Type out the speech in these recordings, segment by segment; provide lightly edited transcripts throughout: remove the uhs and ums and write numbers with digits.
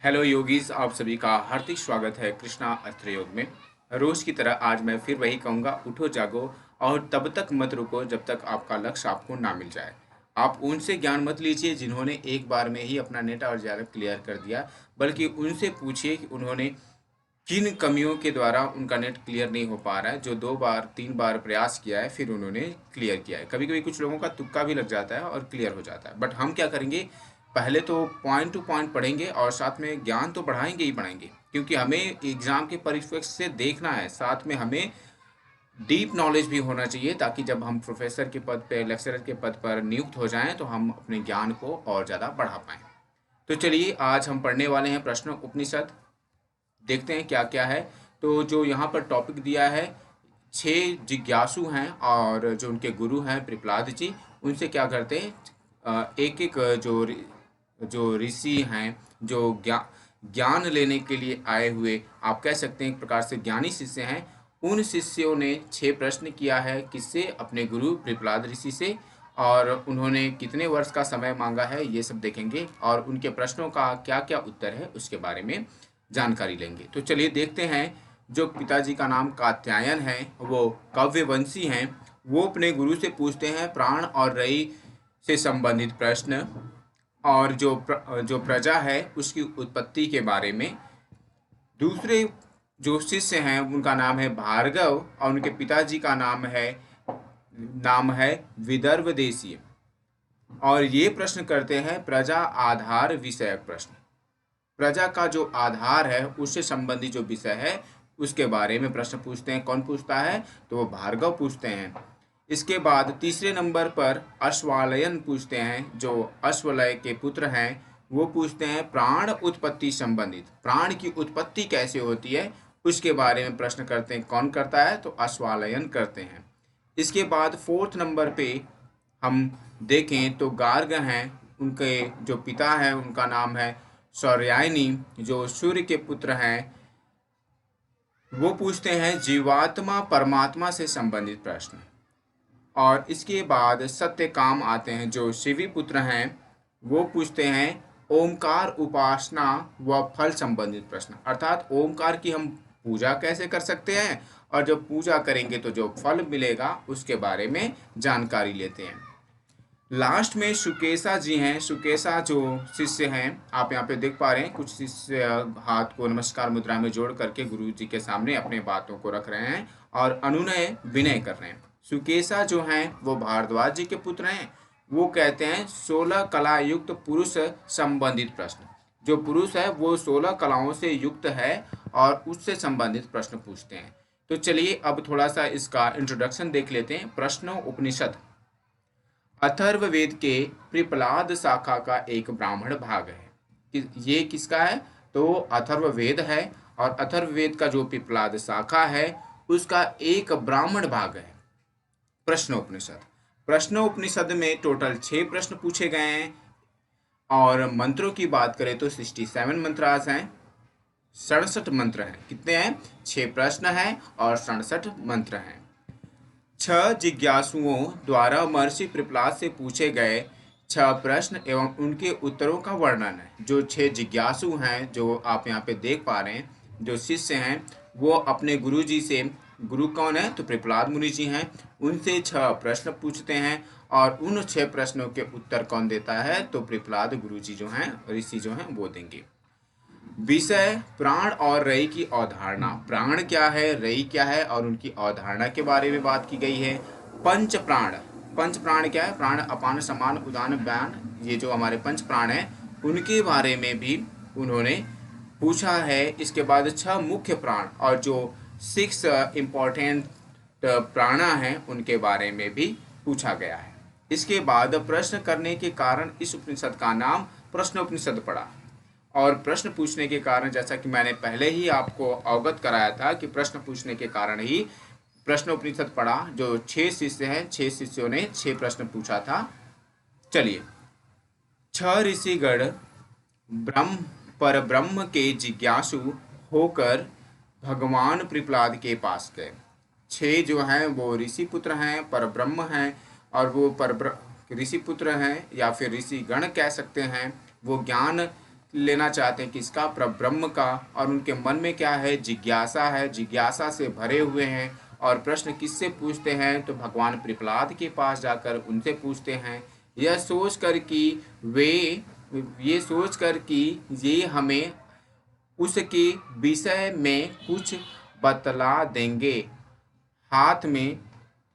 Hello yogis, आप सभी का हार्दिक स्वागत है कृष्णा अस्त्र योग में। रोज की तरह आज मैं फिर वही कहूँगा, उठो जागो और तब तक मत रुको जब तक आपका लक्ष्य आपको ना मिल जाए। आप उनसे ज्ञान मत लीजिए जिन्होंने एक बार में ही अपना नेट और जेआरएफ क्लियर कर दिया, बल्कि उनसे पूछिए कि उन्होंने किन कमियों के द्वारा उनका नेट क्लियर नहीं हो पा रहा है, जो 2 बार 3 बार प्रयास किया है फिर उन्होंने क्लियर किया है। कभी कभी कुछ लोगों का तुक्का भी लग जाता है और क्लियर हो जाता है। बट हम क्या करेंगे, पहले तो पॉइंट टू पॉइंट पढ़ेंगे और साथ में ज्ञान तो बढ़ाएंगे ही बढ़ाएंगे, क्योंकि हमें एग्जाम के परिप्रेक्ष्य से देखना है। साथ में हमें डीप नॉलेज भी होना चाहिए ताकि जब हम प्रोफेसर के पद पर, लेक्चरर के पद पर नियुक्त हो जाएं तो हम अपने ज्ञान को और ज़्यादा बढ़ा पाएं। तो चलिए, आज हम पढ़ने वाले हैं प्रश्न उपनिषद। देखते हैं क्या क्या है। तो जो यहाँ पर टॉपिक दिया है, 6 जिज्ञासु हैं और जो उनके गुरु हैं प्रहलाद जी, उनसे क्या करते हैं, एक एक जो ऋषि हैं, जो ज्ञान लेने के लिए आए हुए, आप कह सकते हैं एक प्रकार से ज्ञानी शिष्य हैं, उन शिष्यों ने 6 प्रश्न किया है। किससे? अपने गुरु प्रहलाद ऋषि से। और उन्होंने कितने वर्ष का समय मांगा है ये सब देखेंगे, और उनके प्रश्नों का क्या क्या उत्तर है उसके बारे में जानकारी लेंगे। तो चलिए देखते हैं। जो पिताजी का नाम कात्यायन है, वो काव्यवंशी हैं। वो अपने गुरु से पूछते हैं प्राण और रई से संबंधित प्रश्न, और जो प्रजा है उसकी उत्पत्ति के बारे में। दूसरे जो शिष्य हैं उनका नाम है भार्गव, और उनके पिताजी का नाम है विदर्भ देशीय, और ये प्रश्न करते हैं प्रजा आधार विषयक प्रश्न। प्रजा का जो आधार है उससे संबंधित जो विषय है उसके बारे में प्रश्न पूछते हैं। कौन पूछता है? तो वो भार्गव पूछते हैं। इसके बाद तीसरे नंबर पर अश्वालयन पूछते हैं, जो अश्वलय के पुत्र हैं। वो पूछते हैं प्राण उत्पत्ति संबंधित, प्राण की उत्पत्ति कैसे होती है उसके बारे में प्रश्न करते हैं। कौन करता है? तो अश्वालयन करते हैं। इसके बाद फोर्थ नंबर पे हम देखें तो गार्ग हैं। उनके जो पिता हैं उनका नाम है सौर्यायनी, जो सूर्य के पुत्र हैं। वो पूछते हैं जीवात्मा परमात्मा से संबंधित प्रश्न। और इसके बाद सत्य काम आते हैं, जो शिवी पुत्र हैं। वो पूछते हैं ओमकार उपासना व फल संबंधित प्रश्न, अर्थात ओमकार की हम पूजा कैसे कर सकते हैं और जब पूजा करेंगे तो जो फल मिलेगा उसके बारे में जानकारी लेते हैं। लास्ट में सुकेशा जी हैं। सुकेशा जो शिष्य हैं, आप यहाँ पे देख पा रहे हैं, कुछ शिष्य हाथ को नमस्कार मुद्रा में जोड़ करके गुरु जी के सामने अपने बातों को रख रहे हैं और अनुनय विनय कर रहे हैं। सुकेशा जो हैं वो भारद्वाज जी के पुत्र हैं। वो कहते हैं 16 कला युक्त पुरुष संबंधित प्रश्न। जो पुरुष है वो 16 कलाओं से युक्त है और उससे संबंधित प्रश्न पूछते हैं। तो चलिए अब थोड़ा सा इसका इंट्रोडक्शन देख लेते हैं। प्रश्न उपनिषद अथर्ववेद के पिपलाद शाखा का एक ब्राह्मण भाग है। ये किसका है? तो अथर्ववेद है, और अथर्ववेद का जो पिपलाद शाखा है उसका एक ब्राह्मण भाग है प्रश्नोपनिषद। प्रश्नोपनिषद में टोटल 6 प्रश्न पूछे गए हैं, और मंत्रों की बात करें तो 67 मंत्रास हैं, 67 मंत्र हैं। कितने हैं? 6 प्रश्न हैं और 67 मंत्र हैं। 6 जिज्ञासुओं द्वारा महर्षि प्रहलाद से पूछे गए 6 प्रश्न एवं उनके उत्तरों का वर्णन है। जो 6 जिज्ञासु हैं, जो आप यहाँ पे देख पा रहे हैं, जो शिष्य हैं, वो अपने गुरु जी से, गुरु कौन है? तो प्रहलाद मुनि जी हैं, उनसे 6 प्रश्न पूछते हैं, और उन 6 प्रश्नों के उत्तर कौन देता है? तो प्रहलाद गुरु जी जो हैं, ऋषि जो हैं, वो देंगे। विषय प्राण और रई की अवधारणा। प्राण क्या है, रई क्या है, और उनकी अवधारणा के बारे में बात की गई है। पंच प्राण। पंच प्राण क्या है? प्राण अपान समान उदान व्यान, ये जो हमारे पंच प्राण हैं उनके बारे में भी उन्होंने पूछा है। इसके बाद 6 मुख्य प्राण और जो 6 इम्पोर्टेंट प्राणा हैं उनके बारे में भी पूछा गया है। इसके बाद प्रश्न करने के कारण इस उपनिषद का नाम प्रश्नोपनिषद पड़ा। और प्रश्न पूछने के कारण, जैसा कि मैंने पहले ही आपको अवगत कराया था कि प्रश्न पूछने के कारण ही प्रश्नोपनिषद पढ़ा। जो 6 शिष्य हैं, 6 शिष्यों ने 6 प्रश्न पूछा था। चलिए, 6 ऋषिगण ब्रह्म पर ब्रह्म के जिज्ञासु होकर भगवान प्रहलाद के पास गए। 6 जो हैं वो ऋषि पुत्र हैं, पर ब्रह्म हैं, और वो ऋषि पुत्र हैं या फिर ऋषि गण कह सकते हैं। वो ज्ञान लेना चाहते हैं किसका, परब्रह्म का, और उनके मन में क्या है, जिज्ञासा है, जिज्ञासा से भरे हुए हैं। और प्रश्न किससे पूछते हैं, तो भगवान प्रहलाद के पास जाकर उनसे पूछते हैं, यह सोच कर कि वे ये सोच कर कि ये हमें उसके विषय में कुछ बतला देंगे। हाथ में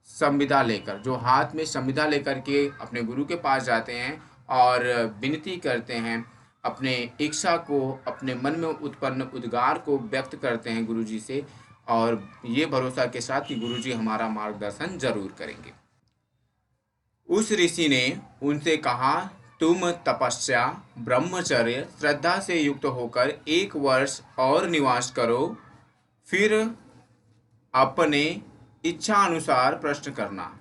संविदा लेकर, जो हाथ में संविदा लेकर के अपने गुरु के पास जाते हैं और विनती करते हैं, अपने इच्छा को, अपने मन में उत्पन्न उद्गार को व्यक्त करते हैं गुरु जी से, और ये भरोसा के साथ कि गुरु जी हमारा मार्गदर्शन जरूर करेंगे। उस ऋषि ने उनसे कहा, तुम तपस्या, ब्रह्मचर्य, श्रद्धा से युक्त होकर 1 वर्ष और निवास करो, फिर अपने इच्छा अनुसार प्रश्न करना।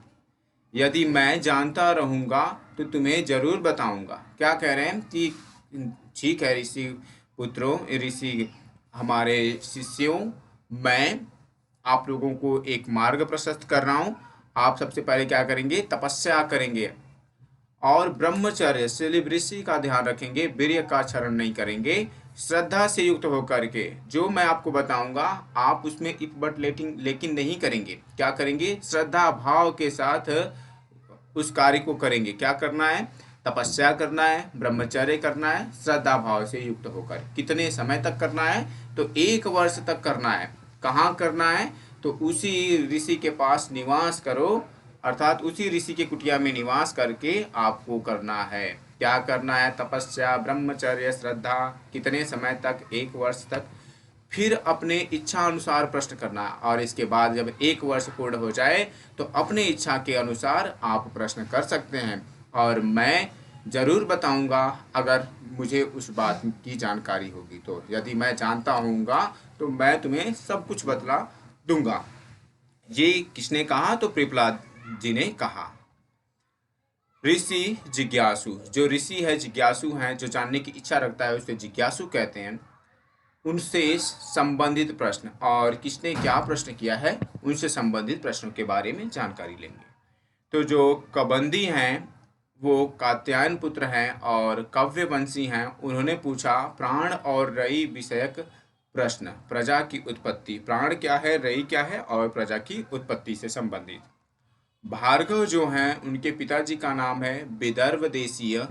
यदि मैं जानता रहूँगा तो तुम्हें जरूर बताऊंगा। क्या कह रहे हैं कि ठीक है ऋषि पुत्रों, ऋषि हमारे शिष्यों, मैं आप लोगों को एक मार्ग प्रशस्त कर रहा हूँ। आप सबसे पहले क्या करेंगे, तपस्या करेंगे और ब्रह्मचर्य सेलिब्रेसी का ध्यान रखेंगे, वीर्य का क्षरण नहीं करेंगे, श्रद्धा से युक्त होकर के जो मैं आपको बताऊंगा आप उसमें इकबट लेकिन नहीं करेंगे। क्या करेंगे, श्रद्धा भाव के साथ उस कार्य को करेंगे। क्या करना है, तपस्या करना है, ब्रह्मचर्य करना है, श्रद्धा भाव से युक्त होकर। कितने समय तक करना है, तो 1 वर्ष तक करना है। कहाँ करना है, तो उसी ऋषि के पास निवास करो, अर्थात उसी ऋषि के कुटिया में निवास करके आपको करना है। क्या करना है, तपस्या, ब्रह्मचर्य, श्रद्धा, कितने समय तक, 1 वर्ष तक। फिर अपने इच्छा अनुसार प्रश्न करना, और इसके बाद जब 1 वर्ष पूर्ण हो जाए तो अपने इच्छा के अनुसार आप प्रश्न कर सकते हैं, और मैं जरूर बताऊंगा अगर मुझे उस बात की जानकारी होगी तो। यदि मैं जानता होऊंगा तो मैं तुम्हें सब कुछ बतला दूंगा। ये किसने कहा, तो प्रहलाद जी ने कहा। ऋषि जिज्ञासु, जो ऋषि है जिज्ञासु हैं, जो जानने की इच्छा रखता है उसे जिज्ञासु कहते हैं। उनसे संबंधित प्रश्न, और किसने क्या प्रश्न किया है उनसे संबंधित प्रश्नों के बारे में जानकारी लेंगे। तो जो कबंदी हैं वो कात्यायन पुत्र हैं और कव्यवंशी हैं। उन्होंने पूछा प्राण और रई विषयक प्रश्न, प्रजा की उत्पत्ति, प्राण क्या है, रई क्या है, और प्रजा की उत्पत्ति से संबंधित। भार्गव जो हैं उनके पिताजी का नाम है विदर्भ देशीय,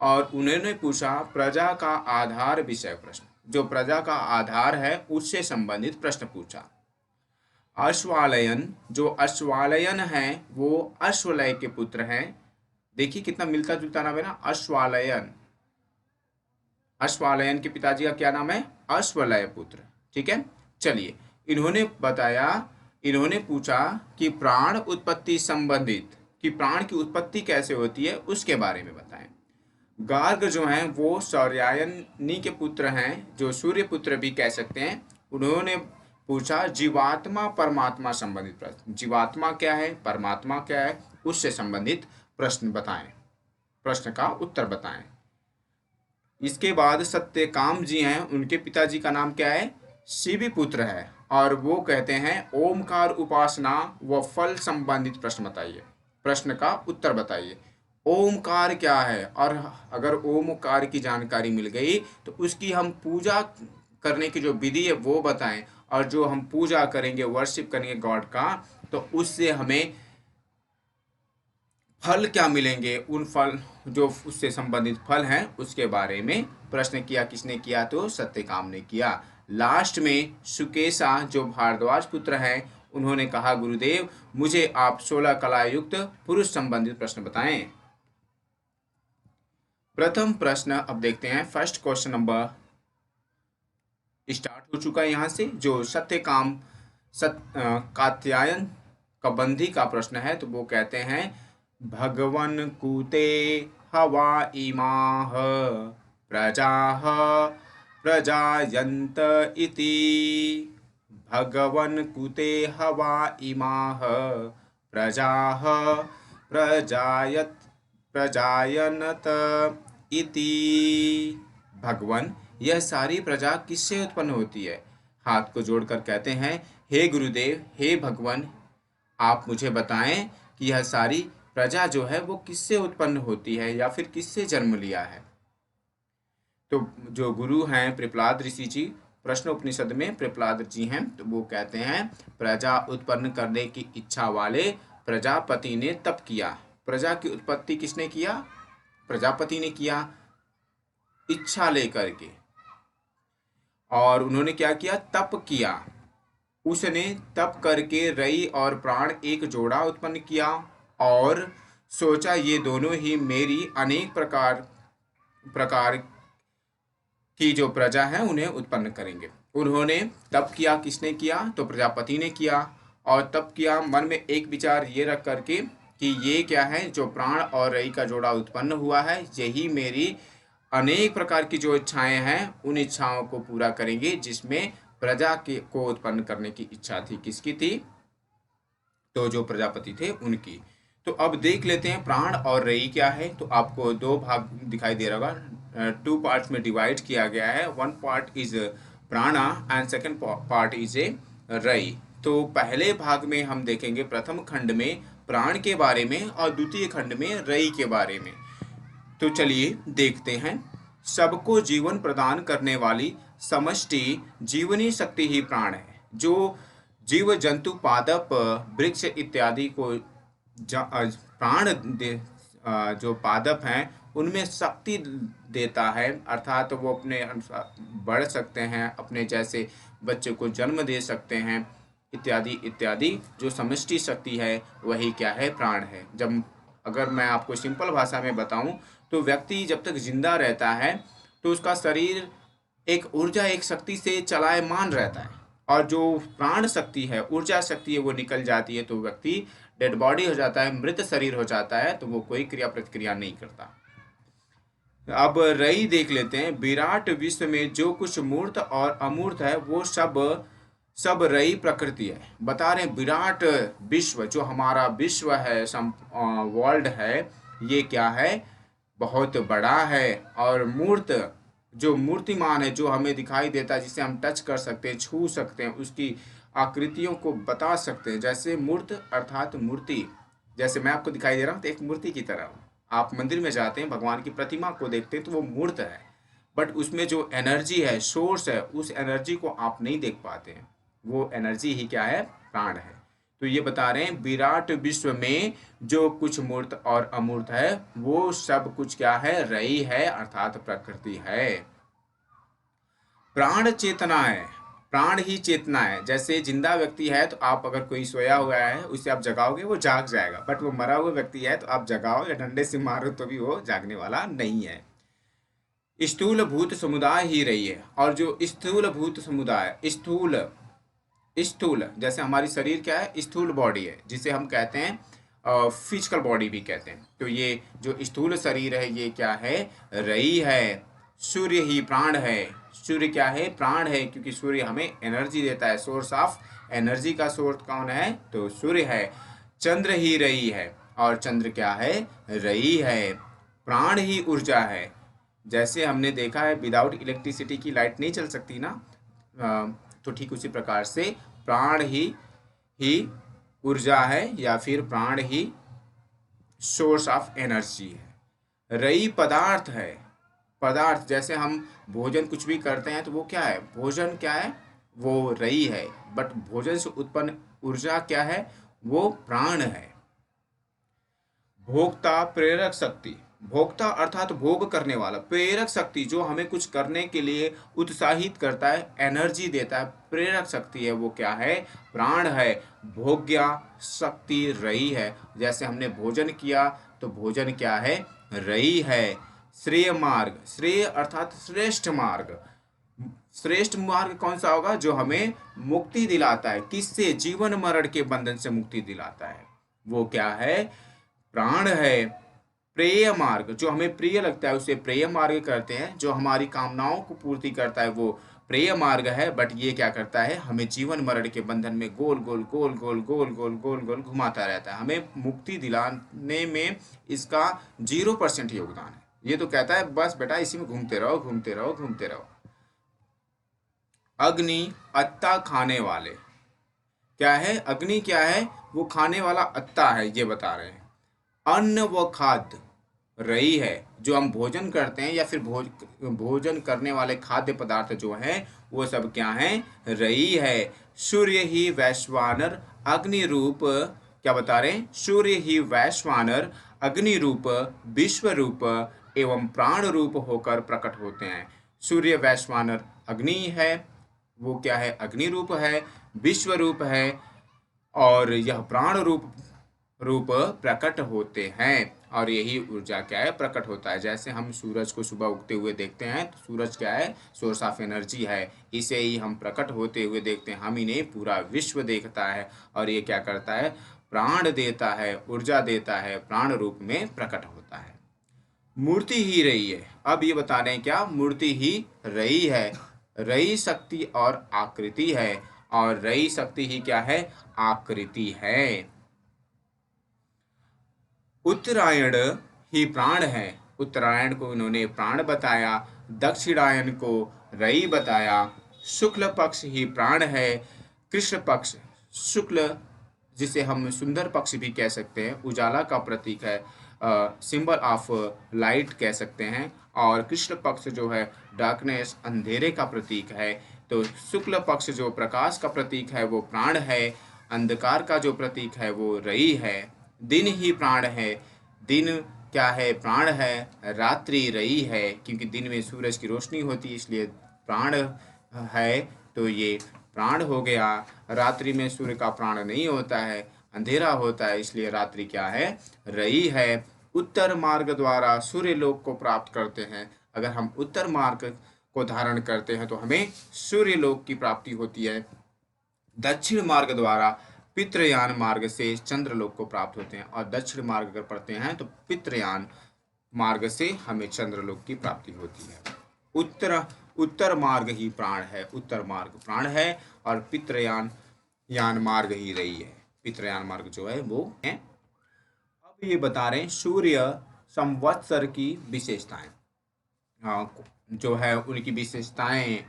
और उन्होंने पूछा प्रजा का आधार विषय प्रश्न, जो प्रजा का आधार है उससे संबंधित प्रश्न पूछा। अश्वालयन, जो अश्वालयन हैं वो अश्वलय के पुत्र हैं। देखिए कितना मिलता जुलता नाम है ना, अश्वालयन। अश्वालयन के पिताजी का क्या नाम है, अश्वलय पुत्र। ठीक है, चलिए इन्होंने पूछा कि प्राण उत्पत्ति संबंधित, कि प्राण की उत्पत्ति कैसे होती है उसके बारे में बताएं। गार्ग जो हैं वो सौर्यायनी के पुत्र हैं, जो सूर्य पुत्र भी कह सकते हैं। उन्होंने पूछा जीवात्मा परमात्मा संबंधित प्रश्न, जीवात्मा क्या है, परमात्मा क्या है, उससे संबंधित प्रश्न बताएं, प्रश्न का उत्तर बताएं। इसके बाद सत्यकाम जी हैं, उनके पिताजी का नाम क्या है, शिवी पुत्र है, और वो कहते हैं ओमकार उपासना व फल संबंधित प्रश्न बताइए, प्रश्न का उत्तर बताइए। ओमकार क्या है, और अगर ओमकार की जानकारी मिल गई तो उसकी हम पूजा करने की जो विधि है वो बताएं, और जो हम पूजा करेंगे, वर्शिप करेंगे गॉड का, तो उससे हमें फल क्या मिलेंगे, उन फल जो उससे संबंधित फल हैं उसके बारे में प्रश्न किया। किसने किया, तो सत्यकाम ने किया। लास्ट में सुकेशा जो भारद्वाज पुत्र हैं, उन्होंने कहा गुरुदेव मुझे आप 16 कला युक्त पुरुष संबंधित प्रश्न बताएं। प्रथम प्रश्न अब देखते हैं। फर्स्ट क्वेश्चन नंबर स्टार्ट हो चुका है यहाँ से, जो सत्यकाम कात्यायन कबंधी का प्रश्न है। तो वो कहते हैं भगवन कुते हवा इमाह प्रजाः प्रजायन्त इति। भगवन कुते हवा इमाह प्रजाः प्रजायन्त इति। भगवन, यह सारी प्रजा किससे उत्पन्न होती है। हाथ को जोड़कर कहते हैं हे गुरुदेव, हे भगवान, आप मुझे बताएं कि यह सारी प्रजा जो है वो किससे उत्पन्न होती है या फिर किससे जन्म लिया है। तो जो गुरु हैं प्रहलाद ऋषि जी, प्रश्न उपनिषद में प्रहलाद जी हैं, तो वो कहते हैं प्रजा उत्पन्न करने की इच्छा वाले प्रजापति ने तप किया। प्रजा की उत्पत्ति किसने किया? प्रजापति ने किया, इच्छा लेकर के। और उन्होंने क्या किया? तप किया। उसने तप करके रई और प्राण एक जोड़ा उत्पन्न किया और सोचा ये दोनों ही मेरी अनेक प्रकार प्रकार की जो प्रजा है उन्हें उत्पन्न करेंगे। उन्होंने तप किया। किसने किया? तो प्रजापति ने किया। और तप किया मन में एक विचार ये रख करके कि ये क्या है, जो प्राण और रई का जोड़ा उत्पन्न हुआ है, यही मेरी अनेक प्रकार की जो इच्छाएं हैं उन इच्छाओं को पूरा करेंगे, जिसमें प्रजा के को उत्पन्न करने की इच्छा थी। किसकी थी? तो जो प्रजापति थे उनकी। तो अब देख लेते हैं प्राण और रई क्या है। तो आपको दो भाग दिखाई दे रहा होगा, टू पार्ट्स में डिवाइड किया गया है। वन पार्ट इज प्राणा and second part is a रई। तो पहले भाग में हम देखेंगे प्रथम खंड में प्राण के बारे में और द्वितीय खंड में रई के बारे में। तो चलिए देखते हैं। सबको जीवन प्रदान करने वाली समष्टि जीवनी शक्ति ही प्राण है, जो जीव जंतु पादप वृक्ष इत्यादि को प्राण दे, जो पादप हैं उनमें शक्ति देता है, अर्थात वो अपने अनुसार बढ़ सकते हैं, अपने जैसे बच्चे को जन्म दे सकते हैं, इत्यादि इत्यादि। जो समष्टि शक्ति है वही क्या है? प्राण है। जब अगर मैं आपको सिंपल भाषा में बताऊं तो व्यक्ति जब तक जिंदा रहता है तो उसका शरीर एक ऊर्जा, एक शक्ति से चलायमान रहता है, और जो प्राण शक्ति है, ऊर्जा शक्ति है, वो निकल जाती है तो व्यक्ति डेड बॉडी हो जाता है, मृत शरीर हो जाता है, तो वो कोई क्रिया प्रतिक्रिया नहीं करता। अब रई देख लेते हैं। विराट विश्व में जो कुछ मूर्त और अमूर्त है वो सब रई प्रकृति है। बता रहे हैं विराट विश्व, जो हमारा विश्व है, वर्ल्ड है, ये क्या है? बहुत बड़ा है। और मूर्त, जो मूर्तिमान है, जो हमें दिखाई देता है, जिसे हम टच कर सकते हैं, छू सकते हैं, उसकी आकृतियों को बता सकते हैं। जैसे मूर्त अर्थात मूर्ति, जैसे मैं आपको दिखाई दे रहा हूँ तो एक मूर्ति की तरह। आप मंदिर में जाते हैं, भगवान की प्रतिमा को देखते हैं तो वो मूर्त है, बट उसमें जो एनर्जी है, सोर्स है, उस एनर्जी को आप नहीं देख पाते हैं। वो एनर्जी ही क्या है? प्राण है। तो ये बता रहे हैं विराट विश्व में जो कुछ मूर्त और अमूर्त है वो सब कुछ क्या है? रई है, अर्थात प्रकृति है। प्राण चेतना है, प्राण ही चेतना है। जैसे जिंदा व्यक्ति है तो आप अगर कोई सोया हुआ है उसे आप जगाओगे वो जाग जाएगा, बट वो मरा हुआ व्यक्ति है तो आप जगाओ या डंडे से मारो तो भी वो जागने वाला नहीं है। स्थूल भूत समुदाय ही रही है। और जो स्थूल भूत समुदाय, स्थूल जैसे हमारी शरीर क्या है? स्थूल बॉडी है, जिसे हम कहते हैं फिजिकल बॉडी भी कहते हैं। तो ये जो स्थूल शरीर है ये क्या है? रई है। सूर्य ही प्राण है। सूर्य क्या है? प्राण है, क्योंकि सूर्य हमें एनर्जी देता है। सोर्स ऑफ एनर्जी का सोर्स कौन है? तो सूर्य है। चंद्र ही रई है, और चंद्र क्या है? रई है। प्राण ही ऊर्जा है। जैसे हमने देखा है विदाउट इलेक्ट्रिसिटी की लाइट नहीं चल सकती ना, तो ठीक उसी प्रकार से प्राण ही ऊर्जा है, या फिर प्राण ही सोर्स ऑफ एनर्जी है। रई पदार्थ है। पदार्थ जैसे हम भोजन कुछ भी करते हैं तो वो क्या है? भोजन क्या है? वो रई है। बट भोजन से उत्पन्न ऊर्जा क्या है? वो प्राण है। भोक्ता प्रेरक शक्ति, भोक्ता अर्थात भोग करने वाला, प्रेरक शक्ति जो हमें कुछ करने के लिए उत्साहित करता है, एनर्जी देता है, प्रेरक शक्ति है, वो क्या है? प्राण है। भोग्या शक्ति रई है। जैसे हमने भोजन किया तो भोजन क्या है? रई है। श्रेय मार्ग, श्रेय अर्थात श्रेष्ठ मार्ग। श्रेष्ठ मार्ग कौन सा होगा? जो हमें मुक्ति दिलाता है। किससे? जीवन मरण के बंधन से मुक्ति दिलाता है, वो क्या है? प्राण है। प्रेय मार्ग, जो हमें प्रिय लगता है उसे प्रेय मार्ग करते हैं। जो हमारी कामनाओं को पूर्ति करता है वो प्रेय मार्ग है, बट ये क्या करता है? हमें जीवन मरण के बंधन में गोल गोल गोल गोल गोल गोल गोल गोल घुमाता रहता है। हमें मुक्ति दिलाने में इसका 0% योगदान है। ये तो कहता है बस बेटा इसी में घूमते रहो घूमते रहो घूमते रहो। अग्नि अत्ता खाने वाले, क्या है? अग्नि क्या है? वो खाने वाला अत्ता है, ये बता रहे हैं। अन्न व खाद्य, रई है। जो हम भोजन करते हैं या फिर भोजन करने वाले खाद्य पदार्थ जो हैं वो सब क्या हैं? रई है। सूर्य ही वैश्वानर अग्नि रूप, क्या बता रहे हैं? सूर्य ही वैश्वानर अग्नि रूप, विश्व रूप एवं प्राण रूप होकर प्रकट होते हैं। सूर्य वैश्वानर अग्नि है, वो क्या है? अग्नि रूप है, विश्व रूप है, और यह प्राण रूप रूप प्रकट होते हैं। और यही ऊर्जा क्या है? प्रकट होता है। जैसे हम सूरज को सुबह उगते हुए देखते हैं तो सूरज क्या है? सोर्स ऑफ एनर्जी है। इसे ही हम प्रकट होते हुए देखते हैं। हम इन्हें पूरा विश्व देखता है और ये क्या करता है? प्राण देता है, ऊर्जा देता है, प्राण रूप में प्रकट होता है। मूर्ति ही रही है। अब ये बता रहे हैं क्या? मूर्ति ही रही है। रही शक्ति और आकृति है, और रही शक्ति ही क्या है? आकृति है। उत्तरायण ही प्राण है। उत्तरायण को इन्होंने प्राण बताया, दक्षिणायन को रई बताया। शुक्ल पक्ष ही प्राण है। कृष्ण पक्ष, शुक्ल जिसे हम सुंदर पक्ष भी कह सकते हैं, उजाला का प्रतीक है, सिंबल ऑफ लाइट कह सकते हैं। और कृष्ण पक्ष जो है डार्कनेस, अंधेरे का प्रतीक है। तो शुक्ल पक्ष जो प्रकाश का प्रतीक है वो प्राण है। अंधकार का जो प्रतीक है वो रई है। दिन ही प्राण है। दिन क्या है? प्राण है। रात्रि रई है, क्योंकि दिन में सूरज की रोशनी होती है इसलिए प्राण है, तो ये प्राण हो गया। रात्रि में सूर्य का प्राण नहीं होता है, अंधेरा होता है, इसलिए रात्रि क्या है? रई है। उत्तर मार्ग द्वारा सूर्य लोक को प्राप्त करते हैं। अगर हम उत्तर मार्ग को धारण करते हैं तो हमें सूर्य लोक की प्राप्ति होती है। दक्षिण मार्ग द्वारा पितृयान मार्ग से चंद्रलोक को प्राप्त होते हैं, और दक्षिण मार्ग अगर पढ़ते हैं तो पितृयान मार्ग से हमें चंद्रलोक की प्राप्ति होती है। उत्तर मार्ग ही प्राण है। उत्तर मार्ग प्राण है, और पितृयान मार्ग ही रही है। पितृयान मार्ग जो है वो है। अब ये बता रहे हैं सूर्य संवत्सर की विशेषताएं। जो है उनकी विशेषताएं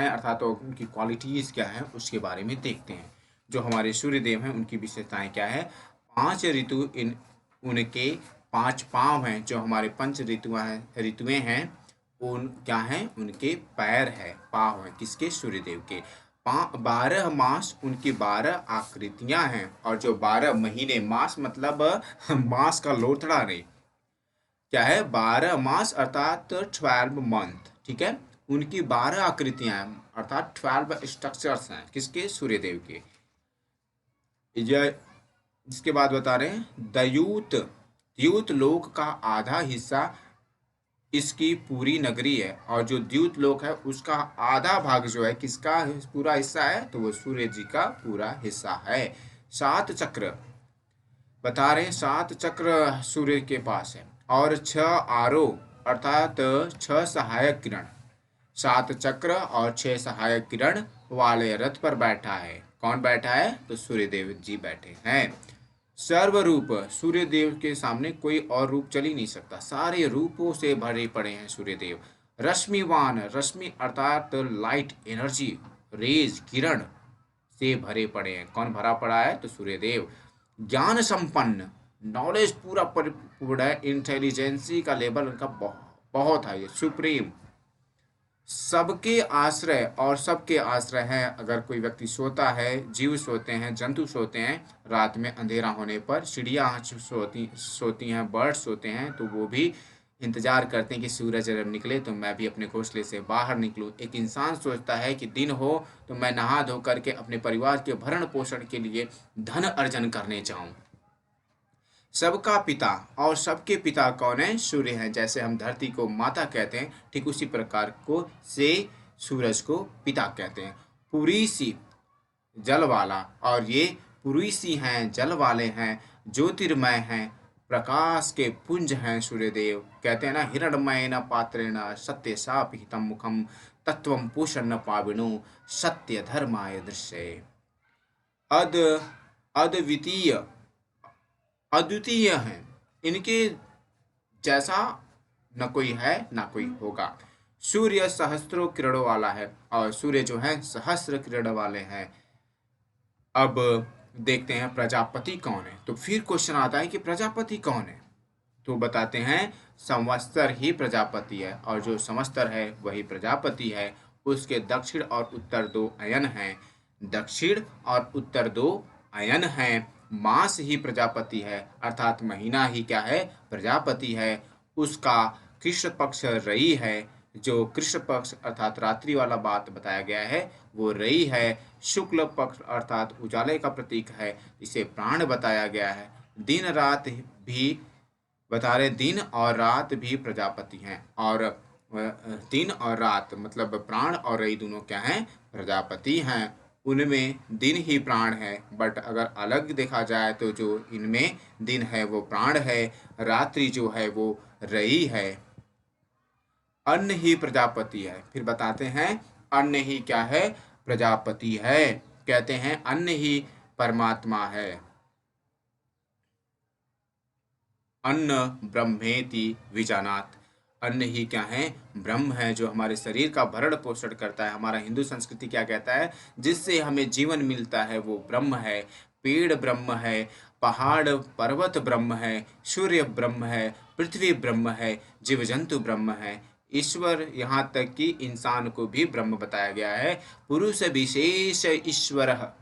अर्थात तो उनकी क्वालिटीज़ क्या है उसके बारे में देखते हैं। जो हमारे सूर्य देव हैं उनकी विशेषताएं क्या है? 5 ऋतु उनके 5 पाँव हैं। जो हमारे पंच ऋतुएं हैं उन क्या हैं? उनके पैर है, पाँव हैं। किसके? सूर्य देव के। 12 मास उनकी 12 आकृतियां हैं, और जो 12 महीने, मास मतलब मास का लोथड़ा नहीं, क्या है? 12 मास अर्थात 12 मंथ, ठीक है। उनकी 12 आकृतियां हैं अर्थात 12 स्ट्रक्चर्स हैं। किसके? सूर्यदेव के। यह इसके बाद बता रहे हैं द्यूत लोक का आधा हिस्सा इसकी पूरी नगरी है, और जो द्यूत लोक है उसका आधा भाग जो है किसका पूरा हिस्सा है? तो वो सूर्य जी का पूरा हिस्सा है। 7 चक्र बता रहे हैं, 7 चक्र सूर्य के पास है, और 6 आरो अर्थात 6 सहायक किरण। 7 चक्र और 6 सहायक किरण वाले रथ पर बैठा है। कौन बैठा है? तो सूर्यदेव जी बैठे हैं। सर्वरूप, सूर्यदेव के सामने कोई और रूप चल ही नहीं सकता, सारे रूपों से भरे पड़े हैं सूर्यदेव। रश्मिवान, रश्मि अर्थात लाइट एनर्जी, रेज किरण से भरे पड़े हैं। कौन भरा पड़ा है? तो सूर्यदेव। ज्ञान संपन्न, नॉलेज पूरा परिपूर्ण है। इंटेलिजेंसी का लेवल उनका बहुत है, सुप्रीम। सबके आश्रय, और सबके आश्रय हैं। अगर कोई व्यक्ति सोता है, जीव सोते हैं, जंतु सोते हैं, रात में अंधेरा होने पर चिड़िया सोती हैं, बर्ड सोते हैं, तो वो भी इंतजार करते हैं कि सूरज जब निकले तो मैं भी अपने घोंसले से बाहर निकलूं। एक इंसान सोचता है कि दिन हो तो मैं नहा धो करके अपने परिवार के भरण पोषण के लिए धन अर्जन करने जाऊं। सबका पिता, और सबके पिता कौन है? सूर्य हैं। जैसे हम धरती को माता कहते हैं, ठीक उसी प्रकार को से सूरज को पिता कहते हैं। पुरीसी, जल वाला, और ये पुरीसी हैं, जल वाले हैं, ज्योतिर्मय हैं, प्रकाश के पुंज हैं। सूर्यदेव कहते हैं ना, हिरणमय न पात्रेण सत्य सापिहितम मुखम तत्वम पोषण न पाविनो सत्य धर्माय दृश्य। अद अद्वितीय, अद्वितीय हैं, इनके जैसा न कोई है न कोई होगा। सूर्य सहस्त्रों किरणों वाला है, और सूर्य जो है सहस्त्र किरण वाले हैं। अब देखते हैं प्रजापति कौन है। तो फिर क्वेश्चन आता है कि प्रजापति कौन है? तो बताते हैं संवत्सर ही प्रजापति है, और जो संवत्सर है वही प्रजापति है। उसके दक्षिण और उत्तर दो अयन हैं। दक्षिण और उत्तर दो अयन हैं। मास ही प्रजापति है, अर्थात महीना ही क्या है, प्रजापति है। उसका कृष्ण पक्ष रई है। जो कृष्ण पक्ष अर्थात रात्रि वाला बात बताया गया है वो रई है। शुक्ल पक्ष अर्थात उजाले का प्रतीक है, इसे प्राण बताया गया है। दिन रात भी बता रहे, दिन और रात भी प्रजापति हैं। और दिन और रात मतलब प्राण और रई दोनों क्या हैं, प्रजापति हैं। उनमें दिन ही प्राण है, बट अगर अलग देखा जाए तो जो इनमें दिन है वो प्राण है, रात्रि जो है वो रई है। अन्न ही प्रजापति है। फिर बताते हैं अन्न ही क्या है, प्रजापति है। कहते हैं अन्न ही परमात्मा है। अन्न ब्रह्मेति विजानात। अन्न ही क्या है, ब्रह्म है, जो हमारे शरीर का भरण पोषण करता है। हमारा हिंदू संस्कृति क्या कहता है, जिससे हमें जीवन मिलता है वो ब्रह्म है। पेड़ ब्रह्म है, पहाड़ पर्वत ब्रह्म है, सूर्य ब्रह्म है, पृथ्वी ब्रह्म है, जीव जंतु ब्रह्म है। ईश्वर यहाँ तक कि इंसान को भी ब्रह्म बताया गया है। पुरुष विशेष ईश्वर,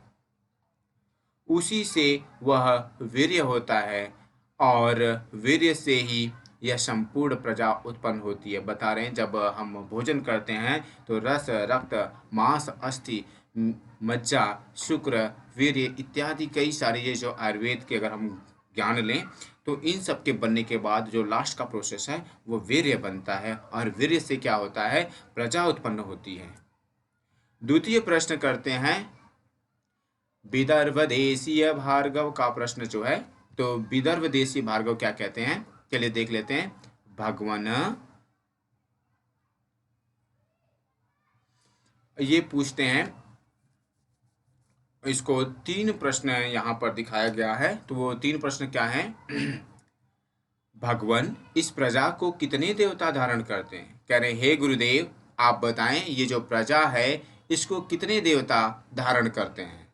उसी से वह वीर्य होता है, और वीर्य से ही यह संपूर्ण प्रजा उत्पन्न होती है। बता रहे हैं जब हम भोजन करते हैं तो रस, रक्त, मांस, अस्थि, मज्जा, शुक्र, वीर्य इत्यादि कई सारे ये जो आयुर्वेद के अगर हम ज्ञान लें तो इन सब के बनने के बाद जो लास्ट का प्रोसेस है वो वीर्य बनता है, और वीर्य से क्या होता है, प्रजा उत्पन्न होती है। द्वितीय प्रश्न करते हैं विदर्भ देशीय भार्गव का प्रश्न जो है, तो विदर्भ देशी भार्गव क्या कहते हैं, चलिए देख लेते हैं। भगवान, ये पूछते हैं, इसको तीन प्रश्न यहाँ पर दिखाया गया है। तो वो तीन प्रश्न क्या हैं भगवान इस प्रजा को कितने देवता धारण करते हैं। कह रहे हैं हे गुरुदेव आप बताएं ये जो प्रजा है इसको कितने देवता धारण करते हैं,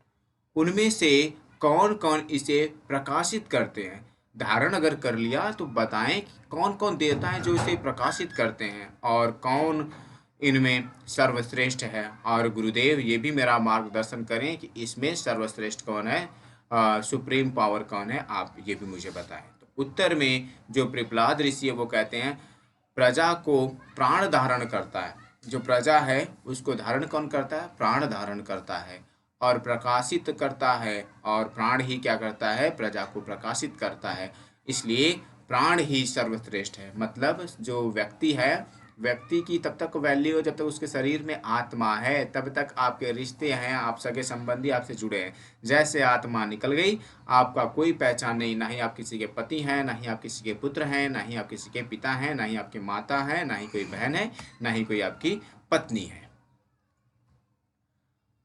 उनमें से कौन कौन इसे प्रकाशित करते हैं। धारण अगर कर लिया तो बताएं कि कौन कौन देवता हैं जो इसे प्रकाशित करते हैं और कौन इनमें सर्वश्रेष्ठ है। और गुरुदेव ये भी मेरा मार्गदर्शन करें कि इसमें सर्वश्रेष्ठ कौन है, सुप्रीम पावर कौन है, आप ये भी मुझे बताएं। तो उत्तर में जो प्रहलाद ऋषि है वो कहते हैं प्रजा को प्राण धारण करता है। जो प्रजा है उसको धारण कौन करता है, प्राण धारण करता है और प्रकाशित करता है, और प्राण ही क्या करता है, प्रजा को प्रकाशित करता है। इसलिए प्राण ही सर्वश्रेष्ठ है। मतलब जो व्यक्ति है, व्यक्ति की तब तक वैल्यू जब तक उसके शरीर में आत्मा है, तब तक आपके रिश्ते हैं, आप सगे संबंधी आपसे जुड़े हैं। जैसे आत्मा निकल गई आपका कोई पहचान नहीं, ना ही आप किसी के पति हैं, ना ही आप किसी के पुत्र हैं, ना ही आप किसी के पिता हैं, ना ही आपकी माता है, ना ही कोई बहन है, ना ही कोई आपकी पत्नी है।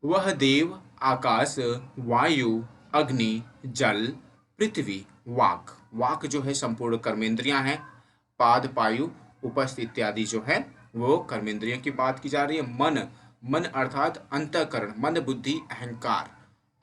वह देव आकाश, वायु, अग्नि, जल, पृथ्वी, वाक, वाक जो है संपूर्ण कर्मेंद्रियां हैं। पाद, पायु, उपस्थ इत्यादि जो है वो कर्मेंद्रियों की बात की जा रही है। मन, मन अर्थात अंतःकरण, मन, बुद्धि, अहंकार।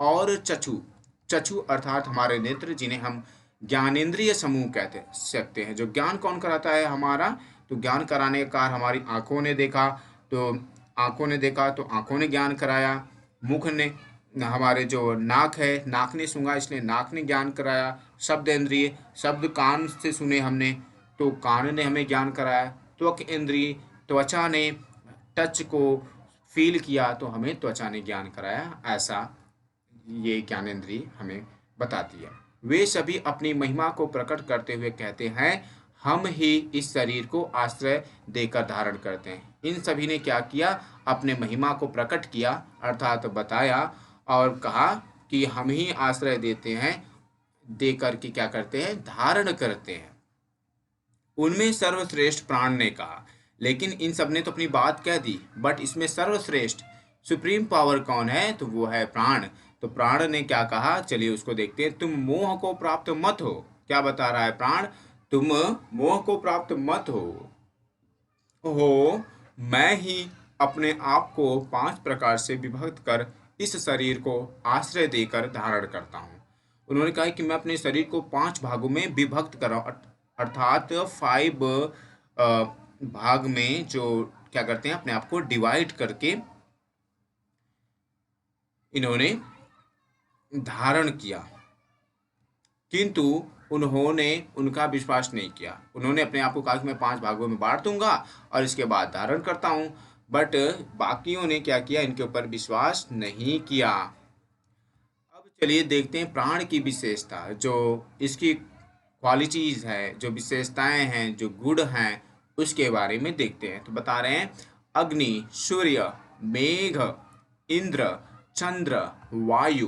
और चक्षु, चक्षु अर्थात हमारे नेत्र जिन्हें हम ज्ञानेंद्रिय समूह कहते सकते हैं। जो ज्ञान कौन कराता है हमारा, तो ज्ञान कराने का कार्य हमारी आंखों ने देखा तो आंखों ने देखा तो आंखों ने ज्ञान कराया। मुख ने, हमारे जो नाक है, नाक ने सूंघा इसलिए नाक ने ज्ञान कराया। शब्द इंद्रिय, शब्द कान से सुने हमने तो कान ने हमें ज्ञान कराया। त्वक इंद्रिय, त्वचा ने टच को फील किया तो हमें त्वचा ने ज्ञान कराया। ऐसा ये ज्ञानेंद्रिय हमें बताती है। वे सभी अपनी महिमा को प्रकट करते हुए कहते हैं हम ही इस शरीर को आश्रय देकर धारण करते हैं। इन सभी ने क्या किया, अपने महिमा को प्रकट किया अर्थात बताया और कहा कि हम ही आश्रय देते हैं, देकर के क्या करते हैं, धारण करते हैं। उनमें सर्वश्रेष्ठ प्राण ने कहा, लेकिन इन सब ने तो अपनी बात कह दी, बट इसमें सर्वश्रेष्ठ सुप्रीम पावर कौन है, तो वो है प्राण। तो प्राण ने क्या कहा, चलिए उसको देखते हैं। तुम मोह को प्राप्त मत हो। क्या बता रहा है प्राण, तुम मोह को प्राप्त मत हो। मैं ही अपने आप को 5 प्रकार से विभक्त कर इस शरीर को आश्रय देकर धारण करता हूँ। उन्होंने कहा कि मैं अपने शरीर को 5 भागों में विभक्त कर रहा हूँ, अर्थात 5 भाग में जो क्या करते हैं, अपने आप को डिवाइड करके इन्होंने धारण किया, किंतु उन्होंने उनका विश्वास नहीं किया। उन्होंने अपने आप को कहा कि मैं 5 भागों में बांट दूंगा और इसके बाद धारण करता हूं, बट बाकियों ने क्या किया, इनके ऊपर विश्वास नहीं किया। अब चलिए देखते हैं प्राण की विशेषता, जो इसकी क्वालिटीज है, जो विशेषताएं हैं, जो गुण हैं, उसके बारे में देखते हैं। तो बता रहे हैं अग्नि, सूर्य, मेघ, इंद्र, चंद्र, वायु,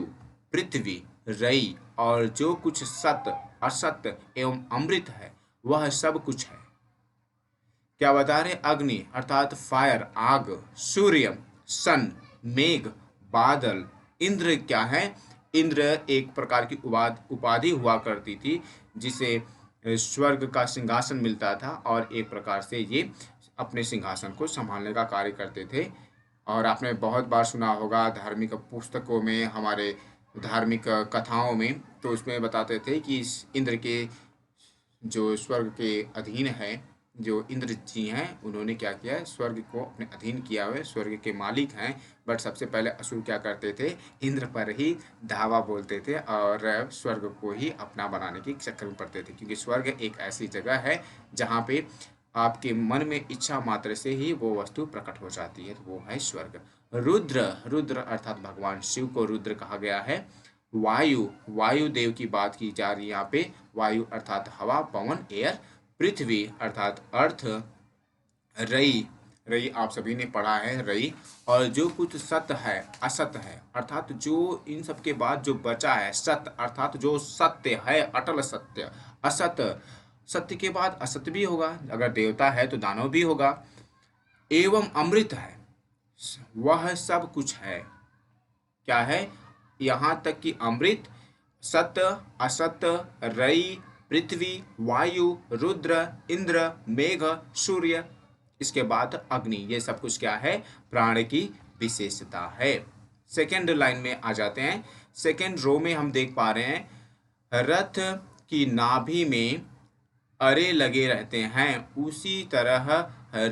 पृथ्वी, रई और जो कुछ सत्य, असत्य एवं अमृत है, वह सब कुछ है। क्या बता रहे? अग्नि अर्थात फायर, आग, सूर्य सन, मेघ बादल, इंद्र क्या है? इंद्र एक प्रकार की उपाधि हुआ करती थी, जिसे स्वर्ग का सिंहासन मिलता था और एक प्रकार से ये अपने सिंहासन को संभालने का कार्य करते थे। और आपने बहुत बार सुना होगा धार्मिक पुस्तकों में, हमारे धार्मिक कथाओं में, तो उसमें बताते थे कि इस इंद्र के जो स्वर्ग के अधीन है, जो इंद्र जी हैं, उन्होंने क्या किया है, स्वर्ग को अपने अधीन किया हुआ है, स्वर्ग के मालिक हैं। बट सबसे पहले असुर क्या करते थे, इंद्र पर ही धावा बोलते थे और स्वर्ग को ही अपना बनाने के चक्कर में पड़ते थे, क्योंकि स्वर्ग एक ऐसी जगह है जहाँ पे आपके मन में इच्छा मात्र से ही वो वस्तु प्रकट हो जाती है, तो वो है स्वर्ग। रुद्र, रुद्र अर्थात भगवान शिव को रुद्र कहा गया है। वायु, वायु देव की बात की जा रही है यहाँ पे, वायु अर्थात हवा, पवन, एयर। पृथ्वी अर्थात अर्थ। रई, रई आप सभी ने पढ़ा है, रई। और जो कुछ सत्य है, असत्य है, अर्थात जो इन सब के बाद जो बचा है, सत्य अर्थात जो सत्य है, अटल सत्य। असत्य, सत्य के बाद असत्य भी होगा, अगर देवता है तो दानव भी होगा। एवं अमृत है, वह सब कुछ है। क्या है? यहाँ तक कि अमृत, सत्य, असत्य, रई, पृथ्वी, वायु, रुद्र, इंद्र, मेघ, सूर्य, इसके बाद अग्नि, ये सब कुछ क्या है? प्राण की विशेषता है। सेकेंड लाइन में आ जाते हैं। सेकेंड रो में हम देख पा रहे हैं, रथ की नाभि में अरे लगे रहते हैं, उसी तरह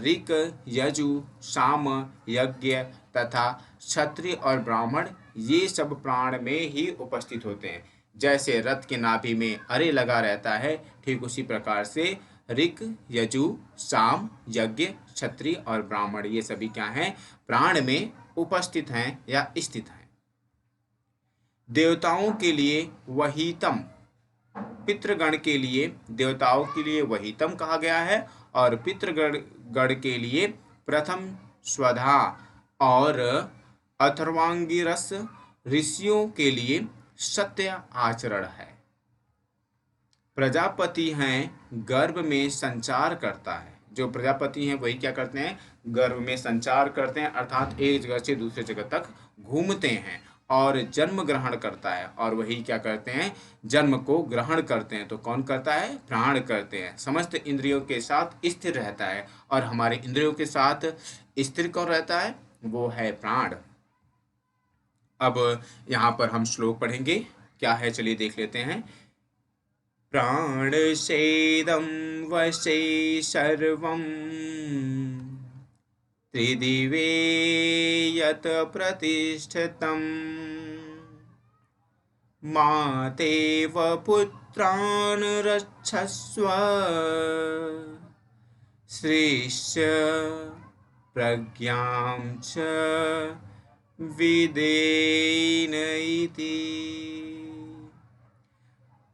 ऋक, यजु, साम, यज्ञ तथा क्षत्रिय और ब्राह्मण, ये सब प्राण में ही उपस्थित होते हैं। जैसे रथ के नाभि में अरे लगा रहता है, ठीक उसी प्रकार से ऋक, यजु, साम, यज्ञ, क्षत्रिय और ब्राह्मण, ये सभी क्या हैं? प्राण में उपस्थित हैं या स्थित हैं। देवताओं के लिए वहीतम, पितृगण के लिए, देवताओं के लिए वहीतम कहा गया है, और पितृगण गण के लिए प्रथम स्वधा और अथर्वांगिरस, ऋषियों के लिए सत्य आचरण है। प्रजापति हैं, गर्भ में संचार करता है। जो प्रजापति हैं वही क्या करते हैं? गर्भ में संचार करते हैं, अर्थात एक जगह से दूसरे जगह तक घूमते हैं और जन्म ग्रहण करता है। और वही क्या करते हैं? जन्म को ग्रहण करते हैं। तो कौन करता है? प्राण करते हैं। समस्त इंद्रियों के साथ स्थिर रहता है, और हमारे इंद्रियों के साथ स्थिर कौन रहता है? वो है प्राण। अब यहाँ पर हम श्लोक पढ़ेंगे, क्या है चलिए देख लेते हैं। प्राणसेदं वशे सर्वं, त्रिदिवे यत् प्रतिष्ठितं, मातेव पुत्रान् रक्षस्व, श्रेष्ठ प्रज्ञां च विदेन इति।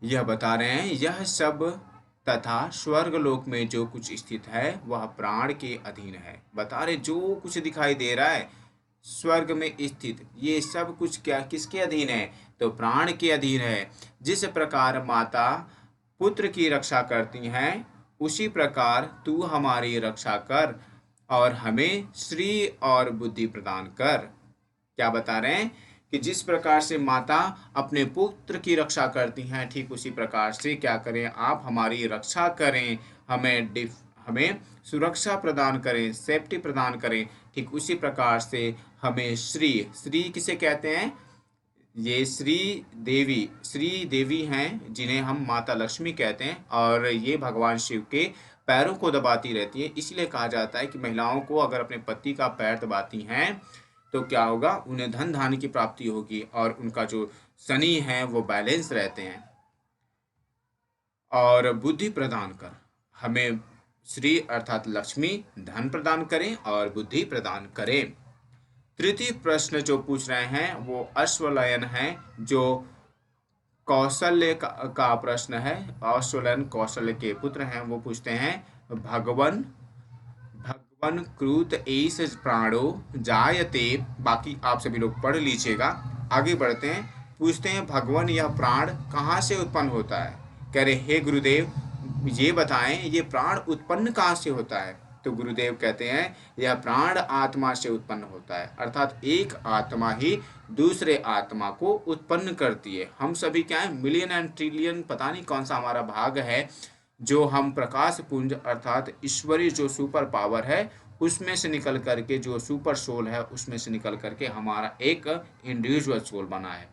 यह बता रहे हैं, यह सब तथा स्वर्गलोक में जो कुछ स्थित है वह प्राण के अधीन है। बता रहे जो कुछ दिखाई दे रहा है स्वर्ग में स्थित, ये सब कुछ क्या किसके अधीन है? तो प्राण के अधीन है। जिस प्रकार माता पुत्र की रक्षा करती हैं, उसी प्रकार तू हमारी रक्षा कर और हमें श्री और बुद्धि प्रदान कर। क्या बता रहे हैं? कि जिस प्रकार से माता अपने पुत्र की रक्षा करती हैं, ठीक उसी प्रकार से क्या करें, आप हमारी रक्षा करें, हमें सुरक्षा प्रदान करें, सेफ्टी प्रदान करें। ठीक उसी प्रकार से हमें श्री, श्री किसे कहते हैं? ये श्री देवी हैं जिन्हें हम माता लक्ष्मी कहते हैं, और ये भगवान शिव के पैरों को दबाती रहती है। इसलिए कहा जाता है कि महिलाओं को अगर अपने पति का पैर दबाती हैं तो क्या होगा, उन्हें धन धान्य की प्राप्ति होगी और उनका जो शनि है वो बैलेंस रहते हैं। और बुद्धि प्रदान कर, हमें श्री अर्थात लक्ष्मी धन प्रदान करें और बुद्धि प्रदान करें। तृतीय प्रश्न जो पूछ रहे हैं वो अश्वलयन है, जो कौशल्य का प्रश्न है। अश्वलयन कौशल्य के पुत्र हैं। वो पूछते हैं भगवन भगवन कृत एस प्राणो जायते। बाकी आप सभी लोग पढ़ लीजिएगा। आगे बढ़ते हैं। पूछते हैं भगवन यह प्राण कहाँ से उत्पन्न होता है। कह रहे हे गुरुदेव ये बताएं ये प्राण उत्पन्न कहाँ से होता है। तो गुरुदेव कहते हैं यह प्राण आत्मा से उत्पन्न होता है, अर्थात एक आत्मा ही दूसरे आत्मा को उत्पन्न करती है। हम सभी क्या है, मिलियन एंड ट्रिलियन पता नहीं कौन सा हमारा भाग है, जो हम प्रकाश पुंज अर्थात ईश्वरीय जो सुपर पावर है उसमें से निकल करके, जो सुपर सोल है उसमें से निकल करके हमारा एक इंडिविजुअल सोल बना है।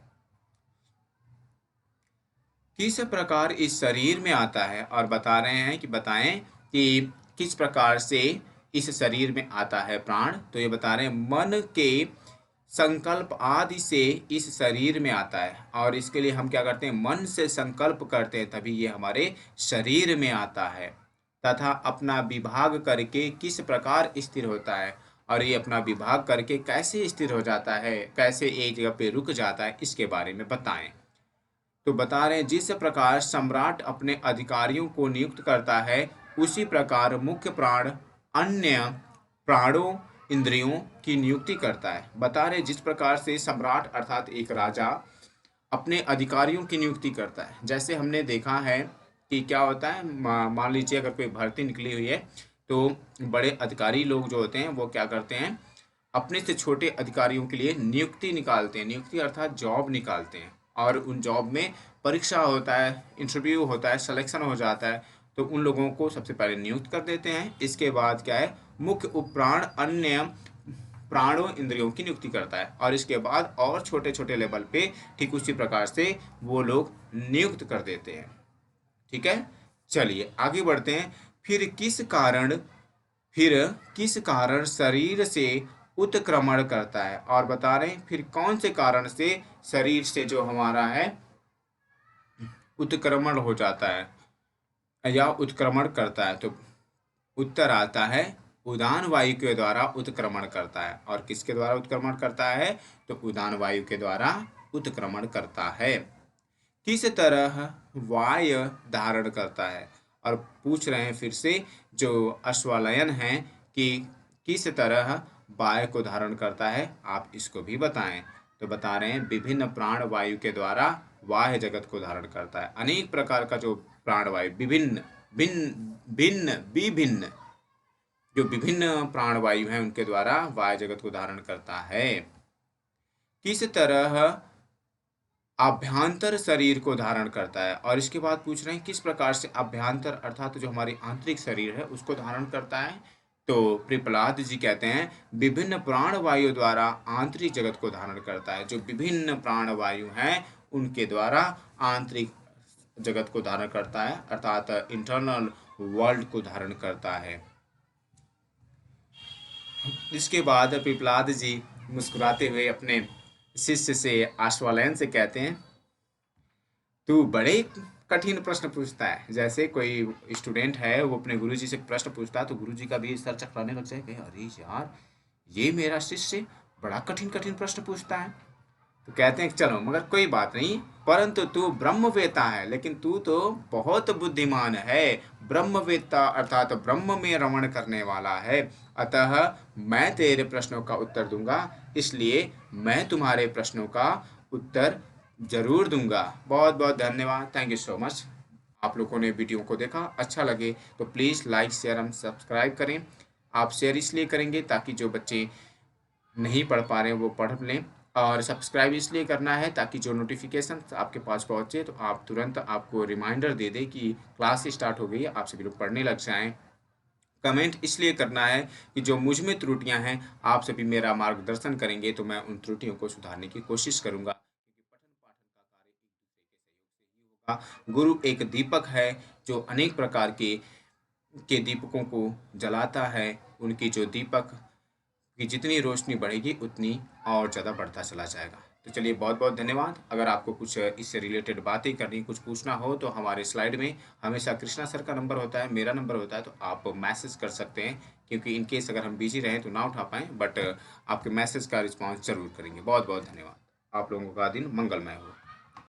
किस प्रकार इस शरीर में आता है, और बता रहे हैं कि बताएं कि किस प्रकार से इस शरीर में आता है प्राण। तो ये बता रहे हैं मन के संकल्प आदि से इस शरीर में आता है, और इसके लिए हम क्या करते हैं, मन से संकल्प करते हैं तभी ये हमारे शरीर में आता है। तथा अपना विभाग करके किस प्रकार स्थिर होता है, और ये अपना विभाग करके कैसे स्थिर हो जाता है, कैसे एक जगह पे रुक जाता है, इसके बारे में बताएं। तो बता रहे हैं जिस प्रकार सम्राट अपने अधिकारियों को नियुक्त करता है उसी प्रकार मुख्य प्राण अन्य प्राणों इंद्रियों की नियुक्ति करता है। बता रहे जिस प्रकार से सम्राट अर्थात एक राजा अपने अधिकारियों की नियुक्ति करता है। जैसे हमने देखा है कि क्या होता है, मान लीजिए अगर कोई भर्ती निकली हुई है तो बड़े अधिकारी लोग जो होते हैं वो क्या करते हैं, अपने से छोटे अधिकारियों के लिए नियुक्ति निकालते हैं। नियुक्ति अर्थात जॉब निकालते हैं, और उन जॉब में परीक्षा होता है, इंटरव्यू होता है, सिलेक्शन हो जाता है, तो उन लोगों को सबसे पहले नियुक्त कर देते हैं। इसके बाद क्या है, मुख्य उपप्राण अन्य प्राणों इंद्रियों की नियुक्ति करता है, और इसके बाद और छोटे छोटे लेवल पे ठीक उसी प्रकार से वो लोग नियुक्त कर देते हैं। ठीक है, चलिए आगे बढ़ते हैं। फिर किस कारण शरीर से उत्क्रमण करता है, और बता रहे हैं फिर कौन से कारण से शरीर से जो हमारा है उत्क्रमण हो जाता है या उत्क्रमण करता है। तो उत्तर आता है उदान वायु के द्वारा उत्क्रमण करता है। और किसके द्वारा उत्क्रमण करता है, तो उदान वायु के द्वारा उत्क्रमण करता है। किस तरह वायु धारण करता है, और पूछ रहे हैं फिर से जो अश्वलयन है कि किस तरह वायु को धारण करता है, आप इसको भी बताएं। तो बता रहे हैं विभिन्न प्राण वायु के द्वारा वाह्य जगत को धारण करता है। अनेक प्रकार का जो प्राण वायु विभिन्न भिन्न भिन्न विभिन्न जो विभिन्न प्राण वायु हैं उनके द्वारा वायु जगत को धारण करता है। किस तरह अभ्यांतर शरीर को धारण करता है, और इसके बाद पूछ रहे हैं किस प्रकार से अभ्यांतर अर्थात जो हमारी आंतरिक शरीर है उसको धारण करता है। तो प्रहलाद जी कहते हैं विभिन्न प्राण वायु द्वारा आंतरिक जगत को धारण करता है। जो विभिन्न प्राण वायु हैं उनके द्वारा आंतरिक जगत को धारण करता है, अर्थात इंटरनल वर्ल्ड को धारण करता है। इसके बाद प्रहलाद जी मुस्कुराते हुए अपने शिष्य से आश्वलयन से कहते हैं तू बड़े कठिन प्रश्न पूछता है। जैसे कोई स्टूडेंट है वो अपने गुरुजी से प्रश्न पूछता है तो गुरुजी का भी सर चकराने लग जाए कि अरे यार ये मेरा शिष्य बड़ा कठिन कठिन प्रश्न पूछता है। तो कहते हैं चलो मगर कोई बात नहीं, परंतु तू ब्रह्मवेत्ता है, लेकिन तू तो बहुत बुद्धिमान है। ब्रह्मवेत्ता अर्थात ब्रह्म में रमण करने वाला है, अतः मैं तेरे प्रश्नों का उत्तर दूंगा, इसलिए मैं तुम्हारे प्रश्नों का उत्तर जरूर दूंगा। बहुत बहुत धन्यवाद, थैंक यू सो मच। आप लोगों ने वीडियो को देखा, अच्छा लगे तो please like share and subscribe करें। आप शेयर इसलिए करेंगे ताकि जो बच्चे नहीं पढ़ पा रहे हैं वो पढ़ लें, और सब्सक्राइब इसलिए करना है ताकि जो नोटिफिकेशन आपके पास पहुंचे तो आप तुरंत आपको रिमाइंडर दे दे कि क्लास स्टार्ट हो गई है, आप सभी लोग पढ़ने लग जाएं। कमेंट इसलिए करना है कि जो मुझ में त्रुटियां हैं आप सभी मेरा मार्गदर्शन करेंगे तो मैं उन त्रुटियों को सुधारने की कोशिश करूंगा। गुरु एक दीपक है जो अनेक प्रकार के दीपकों को जलाता है। उनकी जो दीपक की जितनी रोशनी बढ़ेगी उतनी और ज़्यादा बढ़ता चला जाएगा। तो चलिए, बहुत बहुत धन्यवाद। अगर आपको कुछ इससे रिलेटेड बातें करनी, कुछ पूछना हो तो हमारे स्लाइड में हमेशा कृष्णा सर का नंबर होता है, मेरा नंबर होता है, तो आप मैसेज कर सकते हैं। क्योंकि इन केस अगर हम बिजी रहें तो ना उठा पाएँ, बट आपके मैसेज का रिस्पॉन्स ज़रूर करेंगे। बहुत बहुत धन्यवाद। आप लोगों का दिन मंगलमय हो।